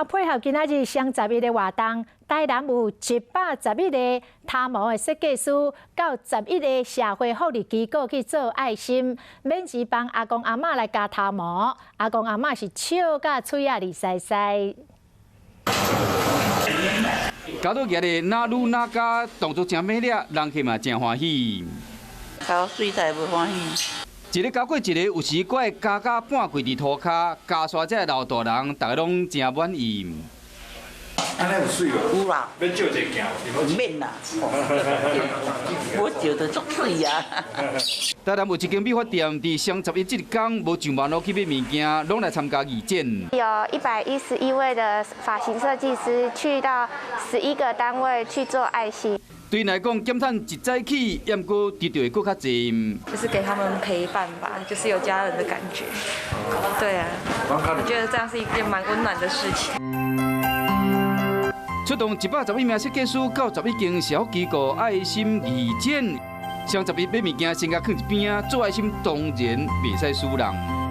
配合今仔日双11的活动，台南有111个头毛的设计师到11个社会福利机构去做爱心，免钱帮阿公阿嬷来加头毛。阿公阿嬷是笑甲嘴啊，利塞塞。搞到今日哪愈哪加，动作真美丽，人客嘛真欢喜。搞水彩无欢喜。一个搞过一个，有时我会加半跪伫涂骹，加刷这老大人，大家拢真满意。安尼有水无？有啦。免照一件，免啦。我照得足水啊。台南有一间美发店，伫双11这个天，无上万路去买物件，拢来参加义展。有111位的发型设计师去到11个单位去做爱心。对因来讲，减碳一早起，也毋过得到的更较侪。就是给他们陪伴吧，就是有家人的感觉。对啊，我觉得这样是一件蛮温暖的事情。出动111名设计师到11间社福机构爱心义展，双11买物件先甲放一边，做爱心当然袂使输人。